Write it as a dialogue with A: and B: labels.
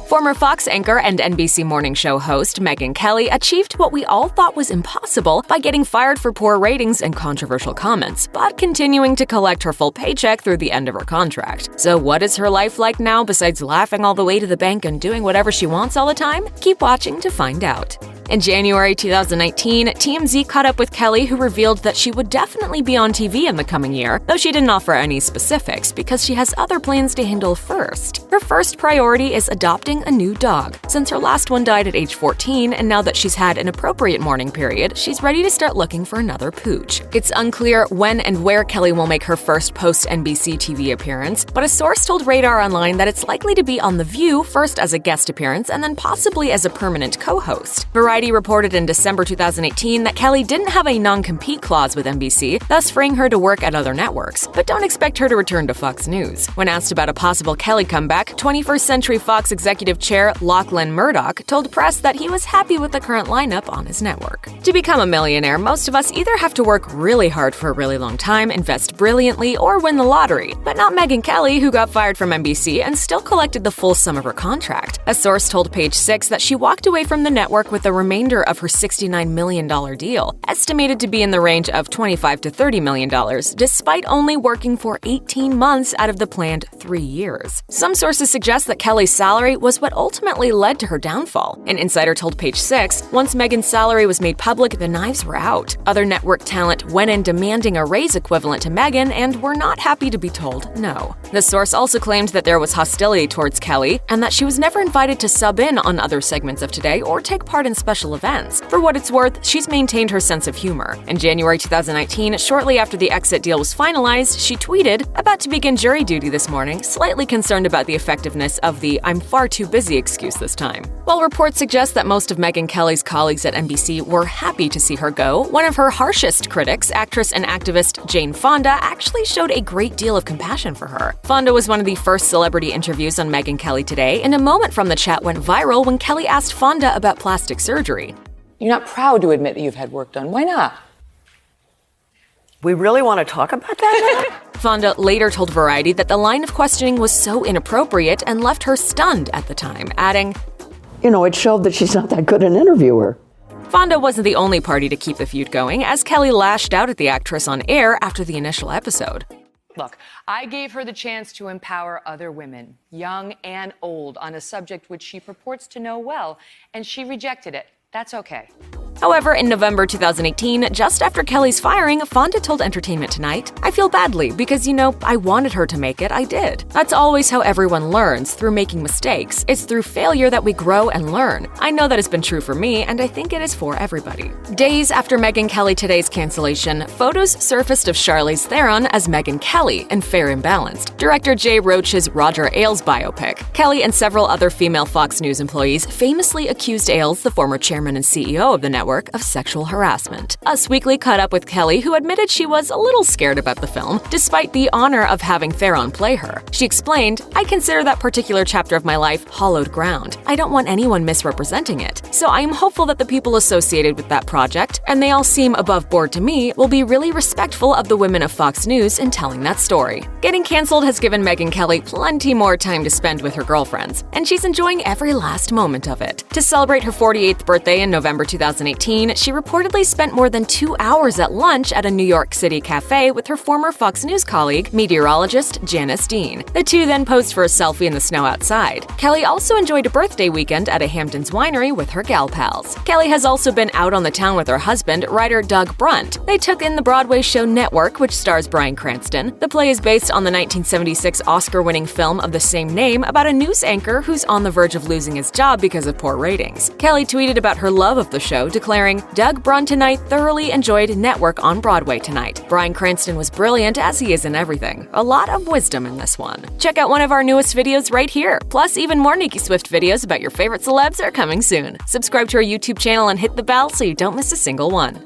A: Former Fox anchor and NBC morning show host Megyn Kelly achieved what we all thought was impossible by getting fired for poor ratings and controversial comments, but continuing to collect her full paycheck through the end of her contract. So what is her life like now besides laughing all the way to the bank and doing whatever she wants all the time? Keep watching to find out. In January 2019, TMZ caught up with Kelly, who revealed that she would definitely be on TV in the coming year, though she didn't offer any specifics because she has other plans to handle first. Her first priority is adopting a new dog, since her last one died at age 14, and now that she's had an appropriate mourning period, she's ready to start looking for another pooch. It's unclear when and where Kelly will make her first post-NBC TV appearance, but a source told Radar Online that it's likely to be on The View, first as a guest appearance and then possibly as a permanent co-host. Variety reported in December 2018 that Kelly didn't have a non-compete clause with NBC, thus freeing her to work at other networks, but don't expect her to return to Fox News. When asked about a possible Kelly comeback, 21st Century Fox executive chair Lachlan Murdoch told press that he was happy with the current lineup on his network. To become a millionaire, most of us either have to work really hard for a really long time, invest brilliantly, or win the lottery. But not Megyn Kelly, who got fired from NBC and still collected the full sum of her contract. A source told Page Six that she walked away from the network with the remainder of her $69 million deal, estimated to be in the range of $25 to $30 million, despite only working for 18 months out of the planned 3 years. Some sources suggest that Kelly's salary was what ultimately led to her downfall. An insider told Page Six, once Megyn's salary was made public, the knives were out. Other network talent went in demanding a raise equivalent to Megyn and were not happy to be told no. The source also claimed that there was hostility towards Kelly and that she was never invited to sub in on other segments of Today or take part in special events. For what it's worth, she's maintained her sense of humor. In January 2019, shortly after the exit deal was finalized, she tweeted, "About to begin jury duty this morning, slightly concerned about the effectiveness of the 'I'm far too busy' excuse this time." While reports suggest that most of Megyn Kelly's colleagues at NBC were happy to see her go, one of her harshest critics, actress and activist Jane Fonda, actually showed a great deal of compassion for her. Fonda was one of the first celebrity interviews on Megyn Kelly Today, and a moment from the chat went viral when Kelly asked Fonda about plastic surgery.
B: You're not proud to admit that you've had work done. Why not?
C: We really want to talk about that now?
A: Fonda later told Variety that the line of questioning was so inappropriate and left her stunned at the time, adding,
C: It showed that she's not that good an interviewer.
A: Fonda wasn't the only party to keep the feud going, as Kelly lashed out at the actress on air after the initial episode.
B: Look, I gave her the chance to empower other women, young and old, on a subject which she purports to know well, and she rejected it. That's okay.
A: However, in November 2018, just after Kelly's firing, Fonda told Entertainment Tonight, "I feel badly because, I wanted her to make it, I did. That's always how everyone learns, through making mistakes. It's through failure that we grow and learn. I know that it's been true for me, and I think it is for everybody." Days after Megyn Kelly Today's cancellation, photos surfaced of Charlize Theron as Megyn Kelly in Fair and Balanced, director Jay Roach's Roger Ailes biopic. Kelly and several other female Fox News employees famously accused Ailes, the former chairman and CEO of the network, of sexual harassment. Us Weekly caught up with Kelly, who admitted she was a little scared about the film, despite the honor of having Theron play her. She explained, "I consider that particular chapter of my life hallowed ground. I don't want anyone misrepresenting it. So I am hopeful that the people associated with that project, and they all seem above board to me, will be really respectful of the women of Fox News in telling that story." Getting canceled has given Megyn Kelly plenty more time to spend with her girlfriends, and she's enjoying every last moment of it. To celebrate her 48th birthday in November 2018, she reportedly spent more than 2 hours at lunch at a New York City cafe with her former Fox News colleague, meteorologist Janice Dean. The two then posed for a selfie in the snow outside. Kelly also enjoyed a birthday weekend at a Hamptons winery with her gal pals. Kelly has also been out on the town with her husband, writer Doug Brunt. They took in the Broadway show Network, which stars Bryan Cranston. The play is based on the 1976 Oscar-winning film of the same name about a news anchor who's on the verge of losing his job because of poor ratings. Kelly tweeted about her love of the show, declaring, "Doug Brunt and I thoroughly enjoyed Network on Broadway tonight. Bryan Cranston was brilliant, as he is in everything. A lot of wisdom in this one." Check out one of our newest videos right here. Plus, even more Nicki Swift videos about your favorite celebs are coming soon. Subscribe to our YouTube channel and hit the bell so you don't miss a single one.